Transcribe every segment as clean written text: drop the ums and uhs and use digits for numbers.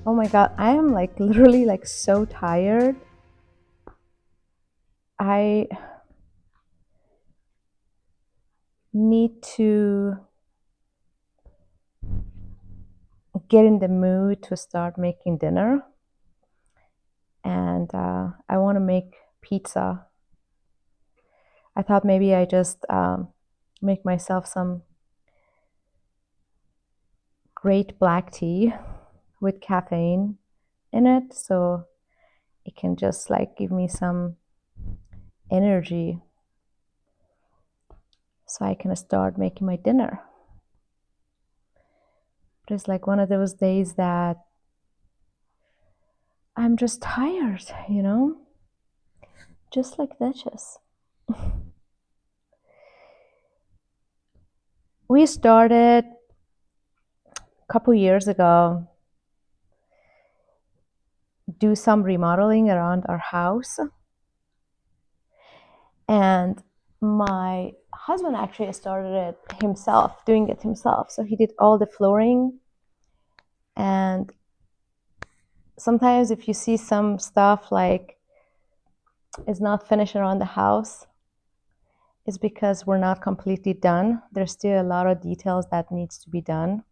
Oh my God, I am like literally like so tired. I need to get in the mood to start making dinner. And I want to make pizza. I thought maybe I just make myself some great black tea with caffeine in it. So it can just like give me some energy so I can start making my dinner. But it's like one of those days that I'm just tired, just like Duchess. We started a couple years ago do some remodeling around our house, and my husband actually started it himself, doing it himself. So he did all the flooring, and sometimes if you see some stuff like is not finished around the house, it's because we're not completely done. There's still a lot of details that needs to be done.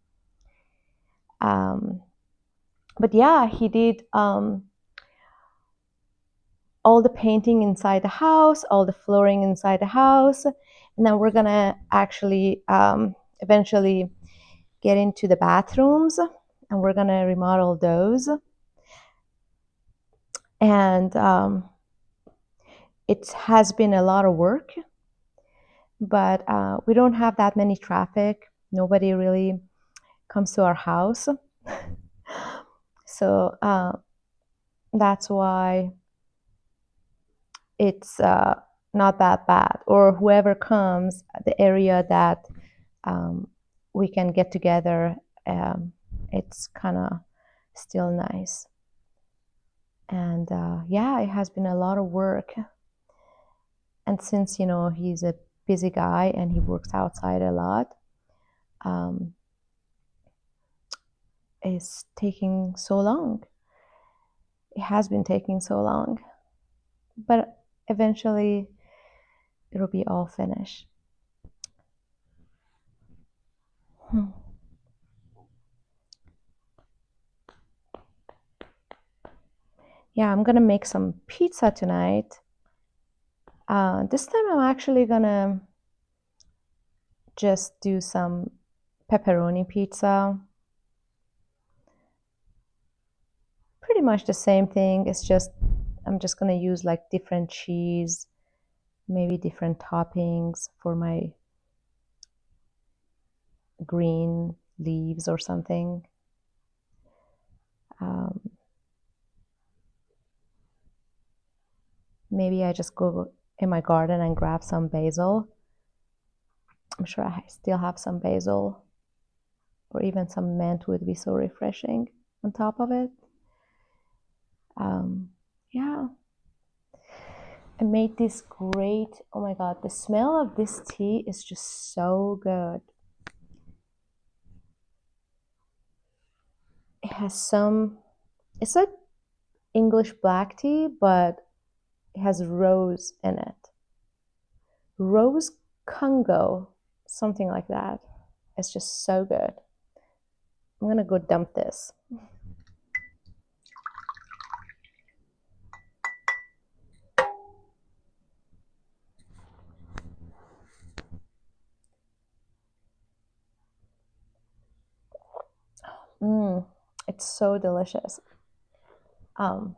But yeah, he did all the painting inside the house, all the flooring inside the house, and then we're gonna actually eventually get into the bathrooms, and we're gonna remodel those. And it has been a lot of work, but we don't have that many traffic. Nobody really comes to our house, so that's why it's not that bad. Or whoever comes, the area that we can get together, it's kind of still nice. And yeah, it has been a lot of work. And since, he's a busy guy and he works outside a lot, um, it's taking so long. It has been taking so long. But eventually, it'll be all finished. Yeah, I'm gonna make some pizza tonight. This time I'm actually gonna just do some pepperoni pizza. Pretty much the same thing. It's just I'm just gonna use like different cheese, maybe different toppings for my green leaves or something. Um, Maybe I just go in my garden and grab some basil. I'm sure I still have some basil, or even some mint would be so refreshing on top of it. Yeah, I made this great. Oh my God, the smell of this tea is just so good. It has some, it's like English black tea, but it has rose in it. Rose Congo, something like that. It's just so good. I'm gonna go dump this. It's so delicious. Um,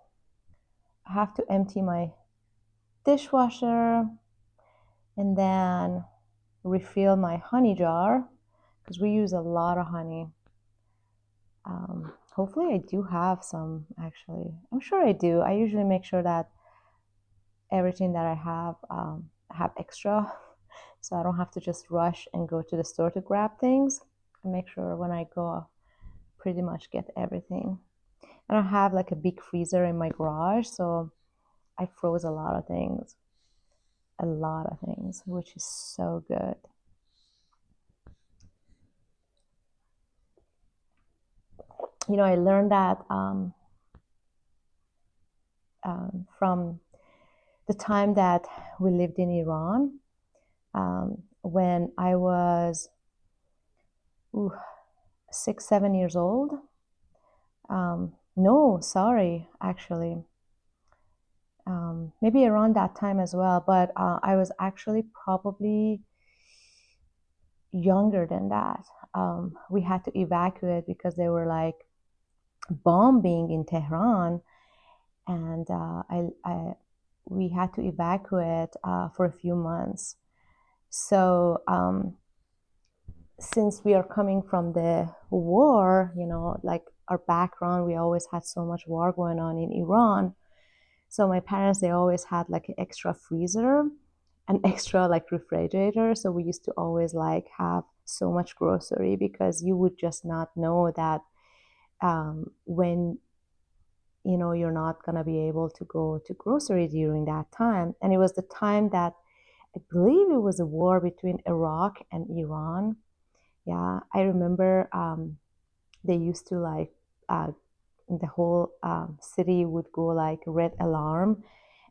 I have to empty my dishwasher and then refill my honey jar because we use a lot of honey. Hopefully, I do have some actually. I'm sure I do. I usually make sure that everything that I have extra, so I don't have to just rush and go to the store to grab things. I make sure when I go, I pretty much get everything. And I have like a big freezer in my garage, so I froze a lot of things, which is so good. I learned that from the time that we lived in Iran, when I was 6, 7 years old. No, sorry, actually. Maybe around that time as well, but I was actually probably younger than that. We had to evacuate because they were like bombing in Tehran, and we had to evacuate for a few months. So since we are coming from the war, like our background, we always had so much war going on in Iran. So my parents, they always had like an extra freezer, an extra like refrigerator. So we used to always like have so much grocery because you would just not know that when you're not gonna be able to go to grocery during that time. And it was the time that I believe it was a war between Iraq and Iran. Yeah, I remember they used to like the whole city would go like red alarm,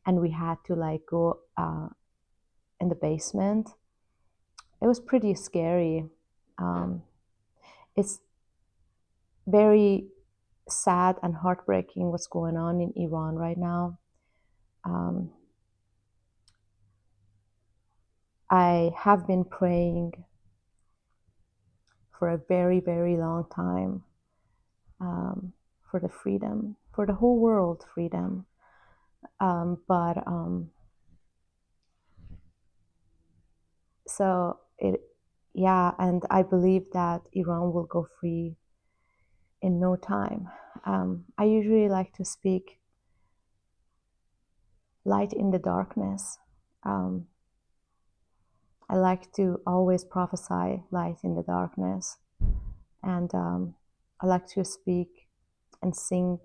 and we had to like go in the basement. It was pretty scary. It's very sad and heartbreaking what's going on in Iran right now. I have been praying for a very, very long time for the freedom, for the whole world freedom. But so it, yeah, and I believe that Iran will go free in no time. I usually like to speak light in the darkness. Um, I like to always prophesy light in the darkness. And I like to speak and sing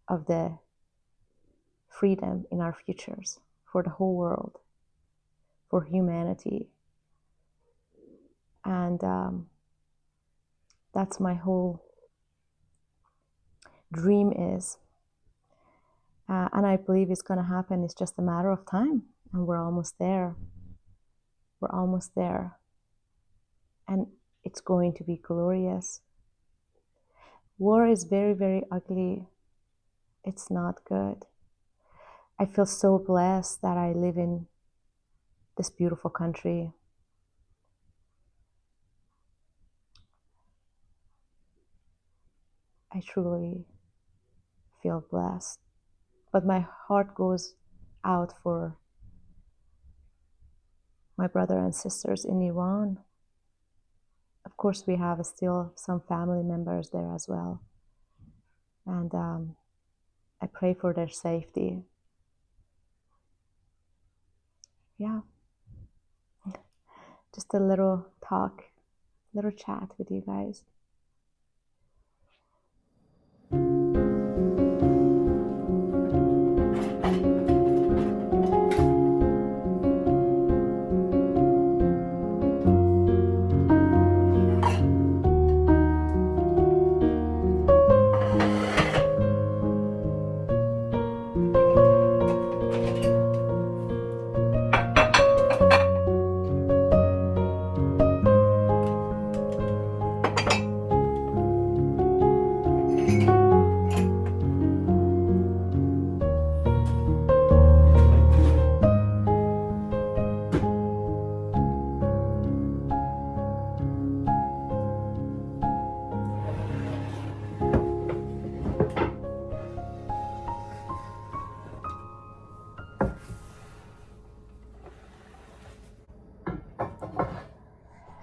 of the freedom in our futures for the whole world, for humanity. And that's my whole dream is. And I believe it's going to happen. It's just a matter of time. And we're almost there. We're almost there. And it's going to be glorious. War is very, very ugly. It's not good. I feel so blessed that I live in this beautiful country. I truly feel blessed. But my heart goes out for my brother and sisters in Iran. Of course, we have still some family members there as well. And I pray for their safety. Yeah. Just a little talk, little chat with you guys.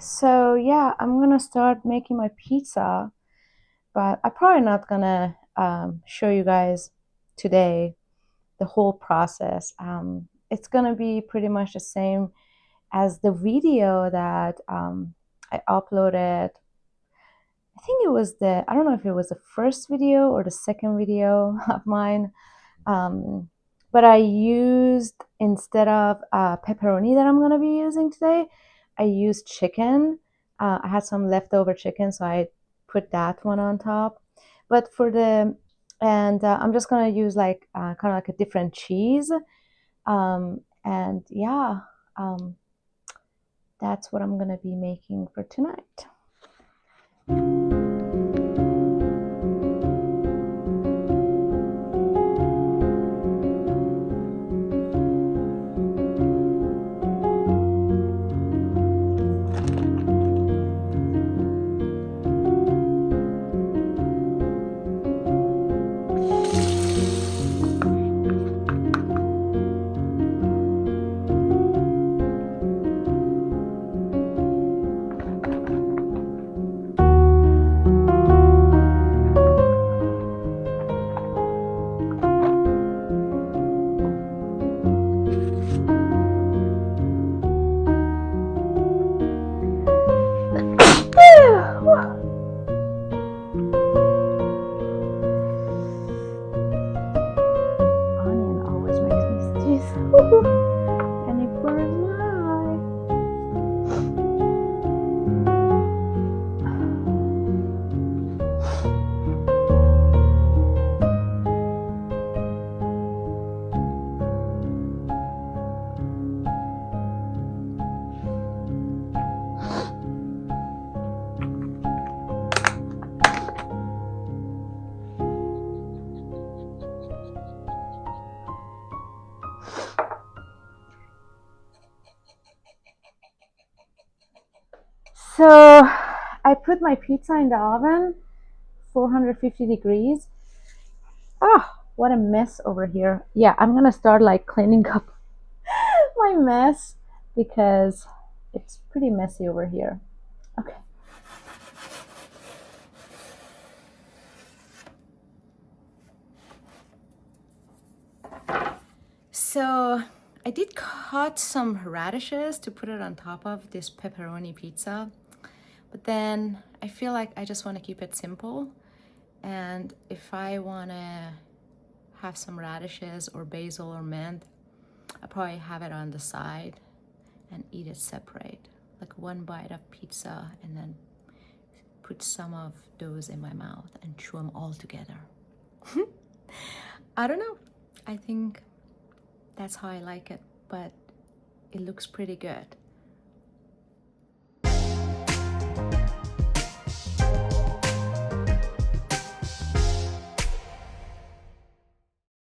So yeah, I'm gonna start making my pizza, but I'm probably not gonna show you guys today the whole process. It's gonna be pretty much the same as the video that I uploaded. I think it was I don't know if it was the first video or the second video of mine. But I used, instead of pepperoni that I'm gonna be using today, I used chicken. I had some leftover chicken, so I put that one on top. But for the, and I'm just gonna use like kind of like a different cheese. And yeah, um, that's what I'm gonna be making for tonight. Onion always makes me sneeze. And it burns my eye. So I put my pizza in the oven, 450 degrees. Ah, what a mess over here. Yeah, I'm gonna start like cleaning up my mess because it's pretty messy over here. Okay. So I did cut some radishes to put it on top of this pepperoni pizza, but then I feel like I just want to keep it simple. And if I want to have some radishes or basil or mint, I'll probably have it on the side and eat it separate, like one bite of pizza and then put some of those in my mouth and chew them all together. I don't know. I think that's how I like it, but it looks pretty good.